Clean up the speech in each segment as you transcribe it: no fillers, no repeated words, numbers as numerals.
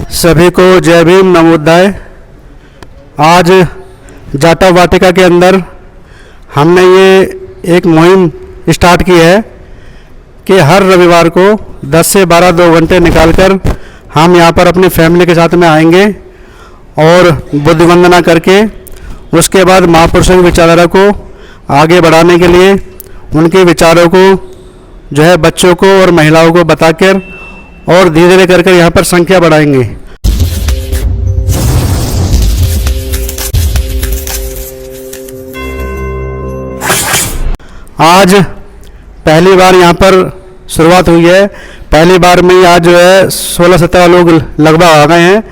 सभी को जय भीम नमोदय। आज जाटा वाटिका के अंदर हमने ये एक मुहिम स्टार्ट की है कि हर रविवार को 10 से 12 2 घंटे निकालकर हम यहाँ पर अपनी फैमिली के साथ में आएंगे और बुद्ध वंदना करके उसके बाद महापुरुषों की विचारधारा को आगे बढ़ाने के लिए उनके विचारों को जो है बच्चों को और महिलाओं को बताकर और धीरे धीरे करके यहाँ पर संख्या बढ़ाएंगे। आज पहली बार यहाँ पर शुरुआत हुई है। पहली बार में ही आज जो है 16-17 लोग लगभग आ गए हैं।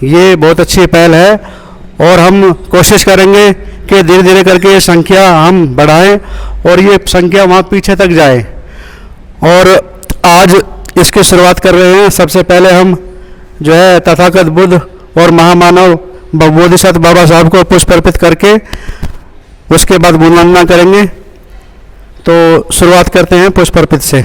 ये बहुत अच्छी पहल है और हम कोशिश करेंगे कि धीरे धीरे करके ये संख्या हम बढ़ाएं और ये संख्या वहाँ पीछे तक जाए। और आज इसकी शुरुआत कर रहे हैं। सबसे पहले हम जो है तथागत बुद्ध और महामानव बोधिसत्व बाबा साहब को पुष्प अर्पित करके उसके बाद वंदना करेंगे। तो शुरुआत करते हैं पुष्प अर्पित से।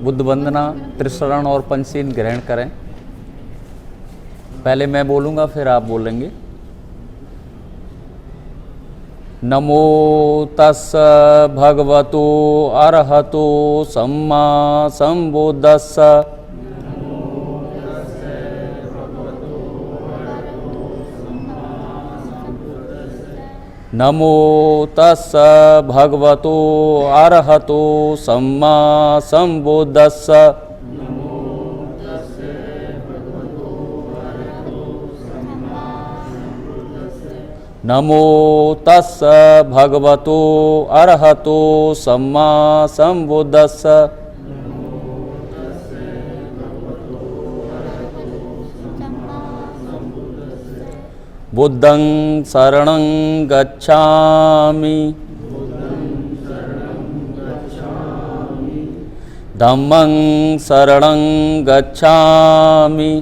बुद्ध वंदना त्रिशरण और पंचशील ग्रहण करें। पहले मैं बोलूँगा फिर आप बोलेंगे। नमो तस्स भगवतो अरहतो सम्मा संबुद्धस्स। नमो तस्स भगवतो अरहतो सम्मा संबुद्धस्स। नमो तस्स भगवतो अरहतो सम्मा संबुद्धस्स। बुद्धं शरणं गच्छामि। धम्मं शरणं गच्छामि।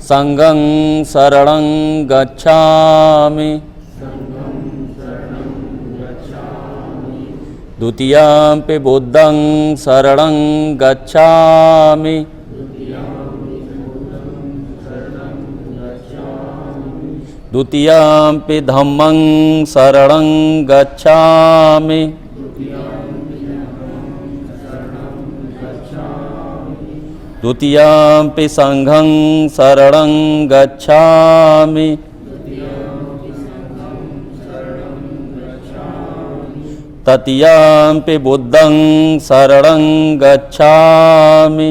संघं शरणं गच्छामि। द्वितीयंपि बुद्धं शरणं गच्छामि। द्वितीयंपि धम्मं शरणं गच्छामि। द्वितीयम्पि संघं शरणं गच्छामि। तृतीयम्पि बुद्धं शरणं गच्छामि।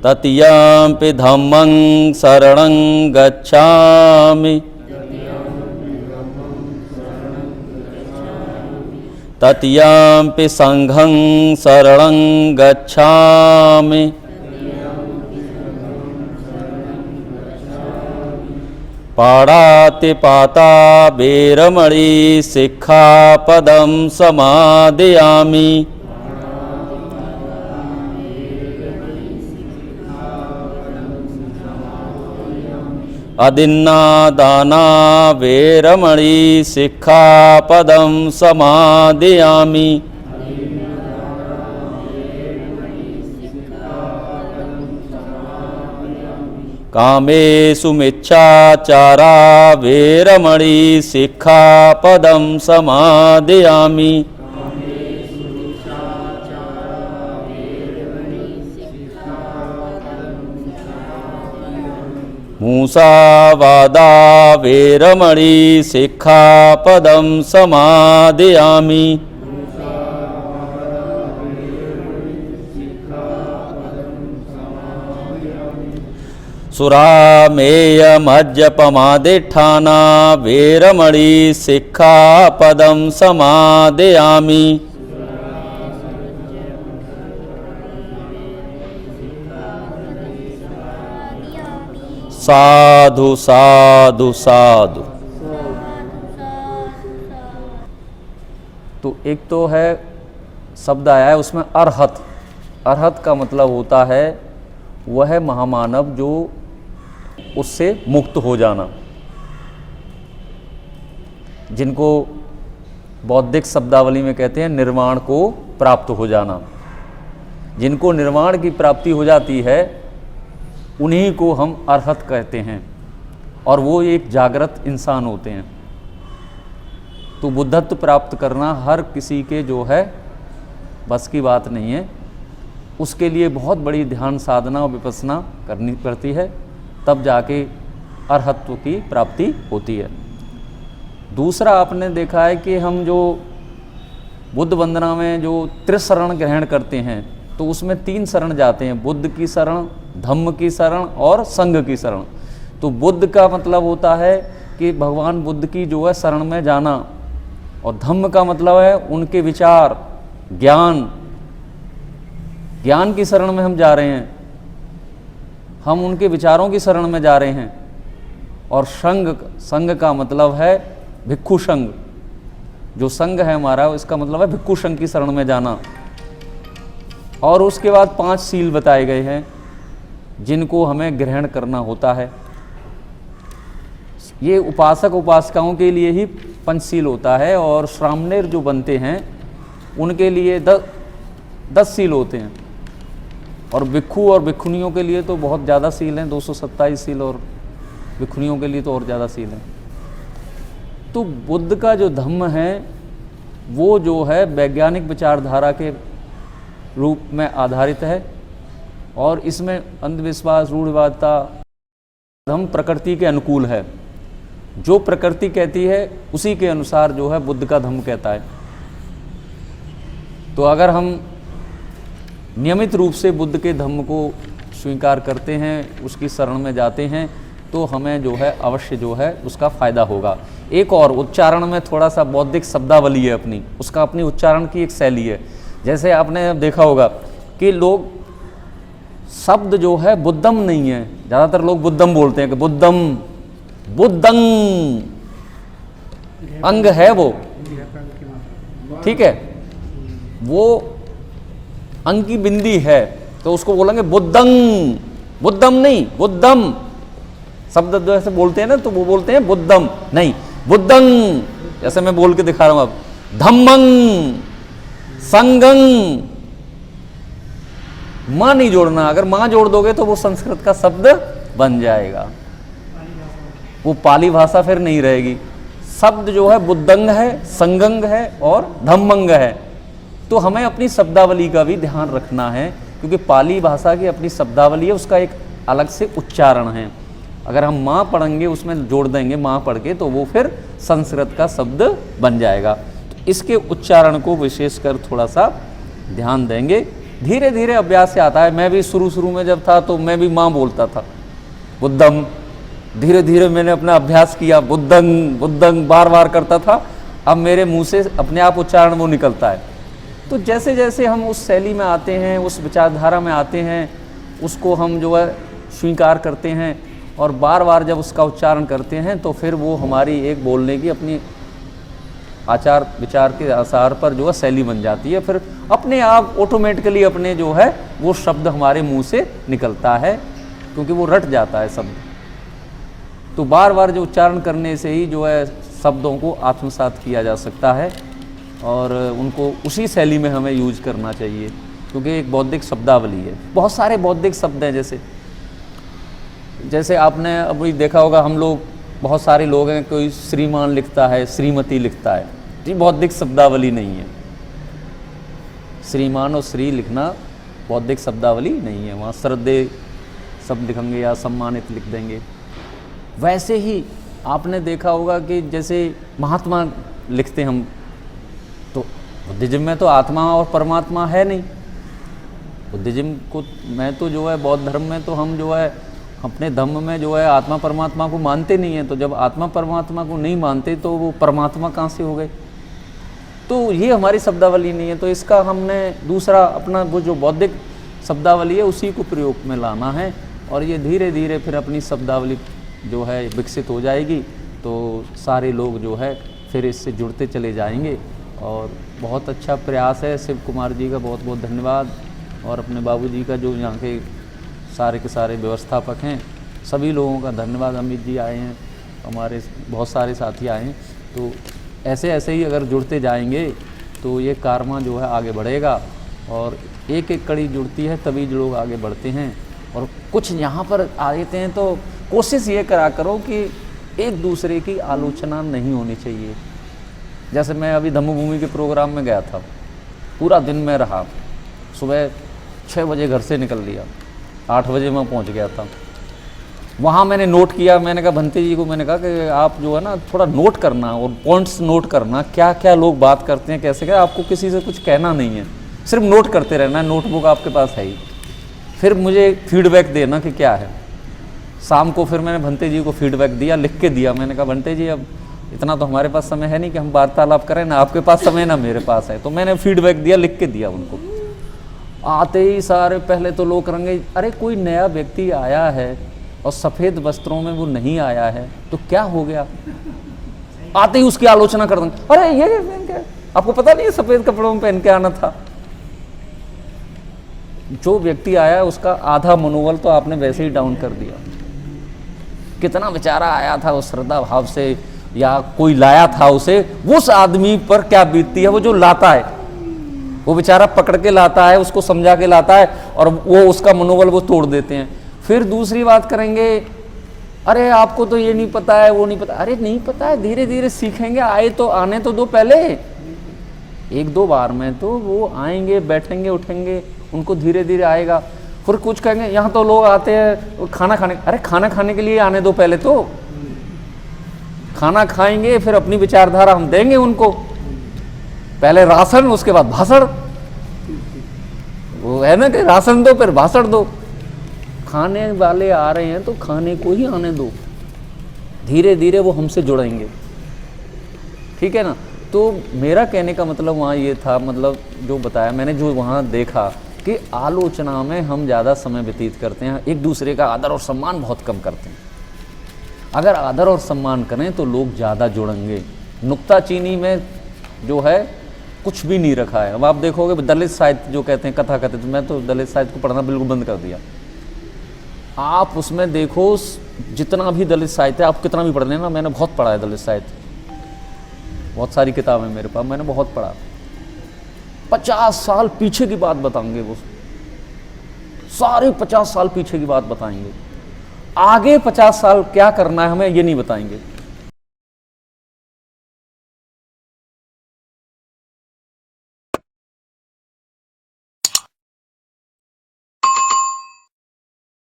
तृतीयम्पि धम्मं शरणं गच्छामि। तृतीयम्पि संघं शरणं गच्छामि। पाणातिपाता वेरमणि सिक्खापदं समादयामि। अदिन्नादाना वेरमणि सिक्खापदं समादयामि। कामेषु मिच्छाचारा वेरमणि सिक्खापदं समादयामि। मूसावादा वेरमणि सिक्खापदं समादयामि। सुरामेयमज्जपमादिष्ठाना वेरमणि सिक्खापदं समादयामि। साधु साधु साधु। तो एक तो है शब्द आया है उसमें अरहत। अरहत का मतलब होता है वह महामानव जो उससे मुक्त हो जाना, जिनको बौद्धिक शब्दावली में कहते हैं निर्वाण को प्राप्त हो जाना। जिनको निर्वाण की प्राप्ति हो जाती है उन्हीं को हम अरहत कहते हैं, और वो एक जागृत इंसान होते हैं। तो बुद्धत्व प्राप्त करना हर किसी के जो है बस की बात नहीं है। उसके लिए बहुत बड़ी ध्यान साधना और विपස්සना करनी पड़ती है, तब जाके अरहत्व की प्राप्ति होती है। दूसरा आपने देखा है कि हम जो बुद्ध वंदना में जो त्रिशरण ग्रहण करते हैं तो उसमें 3 शरण जाते हैं, बुद्ध की शरण, धम्म की शरण और संघ की शरण। तो बुद्ध का मतलब होता है कि भगवान बुद्ध की जो है शरण में जाना, और धम्म का मतलब है उनके विचार, ज्ञान। ज्ञान की शरण में हम जा रहे हैं, हम उनके विचारों की शरण में जा रहे हैं। और संघ का मतलब है भिक्षु संघ। जो संघ है हमारा इसका मतलब है भिक्षु संघ की शरण में जाना। और उसके बाद 5 सील बताए गए हैं जिनको हमें ग्रहण करना होता है। ये उपासक उपासिकाओं के लिए ही पंचशील होता है, और श्रामणेर जो बनते हैं उनके लिए 10 सील होते हैं, और भिक्षु और भिक्षुनियों के लिए तो बहुत ज़्यादा सील हैं, 227 सील, और भिक्षुनियों के लिए तो और ज़्यादा सील हैं। तो बुद्ध का जो धम्म है वो जो है वैज्ञानिक विचारधारा के रूप में आधारित है, और इसमें अंधविश्वास, रूढ़िवादिता, धम्म प्रकृति के अनुकूल है। जो प्रकृति कहती है उसी के अनुसार जो है बुद्ध का धम्म कहता है। तो अगर हम नियमित रूप से बुद्ध के धम्म को स्वीकार करते हैं, उसकी शरण में जाते हैं, तो हमें जो है अवश्य जो है उसका फ़ायदा होगा। एक और उच्चारण में थोड़ा सा बौद्धिक शब्दावली है अपनी, उसका अपनी उच्चारण की एक शैली है। जैसे आपने देखा होगा कि लोग शब्द जो है बुद्धम नहीं है, ज़्यादातर लोग बुद्धम बोलते हैं कि बुद्धम, बुद्धंग अंग है वो, ठीक है, वो अंग की बिंदी है, तो उसको बोलेंगे बुद्धंग, बुद्धम नहीं, बुद्धम। शब्द जो ऐसे बोलते हैं ना तो वो बोलते हैं बुद्धम नहीं, बुद्धंग। जैसे मैं बोल के दिखा रहा हूं अब, धम्मंग, संगंग। मां नहीं जोड़ना, अगर मां जोड़ दोगे तो वो संस्कृत का शब्द बन जाएगा, वो पाली भाषा फिर नहीं रहेगी। शब्द जो है बुद्धंग है, संगंग है और धम्मंग है। तो हमें अपनी शब्दावली का भी ध्यान रखना है, क्योंकि पाली भाषा की अपनी शब्दावली है, उसका एक अलग से उच्चारण है। अगर हम माँ पढ़ेंगे उसमें जोड़ देंगे माँ पढ़ के, तो वो फिर संस्कृत का शब्द बन जाएगा। तो इसके उच्चारण को विशेषकर थोड़ा सा ध्यान देंगे। धीरे धीरे अभ्यास से आता है। मैं भी शुरू में जब था तो मैं भी माँ बोलता था, बुद्धम। धीरे धीरे मैंने अपना अभ्यास किया, बुद्धंग बुद्धंग बार बार करता था। अब मेरे मुंह से अपने आप उच्चारण वो निकलता है। तो जैसे जैसे हम उस शैली में आते हैं, उस विचारधारा में आते हैं, उसको हम जो है स्वीकार करते हैं और बार बार जब उसका उच्चारण करते हैं, तो फिर वो हमारी एक बोलने की अपनी आचार विचार के आधार पर जो है शैली बन जाती है। फिर अपने आप ऑटोमेटिकली अपने जो है वो शब्द हमारे मुंह से निकलता है, क्योंकि वो रट जाता है शब्द। तो बार बार जो उच्चारण करने से ही जो है शब्दों को आत्मसात किया जा सकता है और उनको उसी शैली में हमें यूज करना चाहिए, क्योंकि एक बौद्धिक शब्दावली है। बहुत सारे बौद्धिक शब्द हैं, जैसे आपने अभी देखा होगा, हम लोग बहुत सारे लोग हैं, कोई श्रीमान लिखता है, श्रीमती लिखता है, ये बौद्धिक शब्दावली नहीं है। श्रीमान और श्री लिखना बौद्धिक शब्दावली नहीं है। वहाँ श्रद्धेय शब्द लिखेंगे या सम्मानित लिख देंगे। वैसे ही आपने देखा होगा कि जैसे महात्मा लिखते हम, तो बुद्धिज्म में तो आत्मा और परमात्मा है नहीं। बुद्धिज्म को मैं तो जो है बौद्ध धर्म में तो हम जो है अपने धम्म में जो है आत्मा परमात्मा को मानते नहीं हैं। तो जब आत्मा परमात्मा को नहीं मानते तो वो परमात्मा कहाँ से हो गए? तो ये हमारी शब्दावली नहीं है। तो इसका हमने दूसरा अपना वो जो बौद्धिक शब्दावली है उसी को प्रयोग में लाना है, और ये धीरे धीरे फिर अपनी शब्दावली जो है विकसित हो जाएगी। तो सारे लोग जो है फिर इससे जुड़ते चले जाएंगे। और बहुत अच्छा प्रयास है। शिव कुमार जी का बहुत बहुत धन्यवाद, और अपने बाबूजी का जो यहाँ के सारे व्यवस्थापक हैं, सभी लोगों का धन्यवाद। अमित जी आए हैं, हमारे बहुत सारे साथी आए हैं। तो ऐसे ऐसे ही अगर जुड़ते जाएंगे तो ये कारवां जो है आगे बढ़ेगा, और एक एक कड़ी जुड़ती है तभी लोग आगे बढ़ते हैं। और कुछ यहाँ पर आते हैं तो कोशिश ये करा करो कि एक दूसरे की आलोचना नहीं होनी चाहिए। जैसे मैं अभी धम्मभूमि के प्रोग्राम में गया था, पूरा दिन में रहा, सुबह 6 बजे घर से निकल लिया, 8 बजे मैं पहुंच गया था। वहाँ मैंने नोट किया, मैंने कहा भंते जी को, मैंने कहा कि आप जो है ना थोड़ा नोट करना और पॉइंट्स नोट करना, क्या क्या लोग बात करते हैं, कैसे क्या। आपको किसी से कुछ कहना नहीं है, सिर्फ नोट करते रहना है। नोटबुक आपके पास है ही, फिर मुझे फीडबैक देना कि क्या है। शाम को फिर मैंने भंते जी को फीडबैक दिया, लिख के दिया। मैंने कहा भंते जी अब इतना तो हमारे पास समय है नहीं कि हम वार्तालाप करें, ना आपके पास समय ना मेरे पास है। तो मैंने फीडबैक दिया, लिख के दिया उनको। आते ही सारे पहले तो लोग करेंगे, अरे कोई नया व्यक्ति आया है और सफ़ेद वस्त्रों में वो नहीं आया है तो क्या हो गया। आते ही उसकी आलोचना कर देंगे, अरे ये पहन के, आपको पता नहीं है सफ़ेद कपड़ों में पहन के आना था। जो व्यक्ति आया उसका आधा मनोबल तो आपने वैसे ही डाउन कर दिया। कितना बेचारा आया था उस श्रद्धा भाव से, या कोई लाया था उसे, उस आदमी पर क्या बीतती है। वो जो लाता है, वो बेचारा पकड़ के लाता है, उसको समझा के लाता है, और वो उसका मनोबल वो तोड़ देते हैं। फिर दूसरी बात करेंगे, अरे आपको तो ये नहीं पता है, वो नहीं पता। अरे नहीं पता है, धीरे धीरे सीखेंगे, आए तो आने तो दो पहले। 1-2 बार में तो वो आएंगे, बैठेंगे, उठेंगे, उनको धीरे धीरे आएगा। फिर कुछ कहेंगे, यहाँ तो लोग आते हैं खाना खाने, अरे खाना खाने के लिए आने दो पहले। तो खाना खाएंगे, फिर अपनी विचारधारा हम देंगे उनको। पहले राशन, उसके बाद भाषण। वो है ना कि राशन दो फिर भाषण दो। खाने वाले आ रहे हैं तो खाने को ही आने दो, धीरे धीरे वो हमसे जुड़ेंगे। ठीक है ना। तो मेरा कहने का मतलब वहाँ ये था, मतलब जो बताया मैंने, जो वहाँ देखा कि आलोचना में हम ज़्यादा समय व्यतीत करते हैं, एक दूसरे का आदर और सम्मान बहुत कम करते हैं। अगर आदर और सम्मान करें तो लोग ज़्यादा जुड़ेंगे। नुक्ताचीनी में जो है कुछ भी नहीं रखा है। अब आप देखोगे दलित साहित्य जो कहते हैं, कथा कथित, मैं तो दलित साहित्य को पढ़ना बिल्कुल बंद कर दिया। आप उसमें देखो जितना भी दलित साहित्य है, आप कितना भी पढ़ लेना, मैंने बहुत पढ़ा है दलित साहित्य, बहुत सारी किताबें मेरे पास, मैंने बहुत पढ़ा। 50 साल पीछे की बात बताएंगे वो, सारे 50 साल पीछे की बात बताएंगे। आगे 50 साल क्या करना है हमें ये नहीं बताएंगे।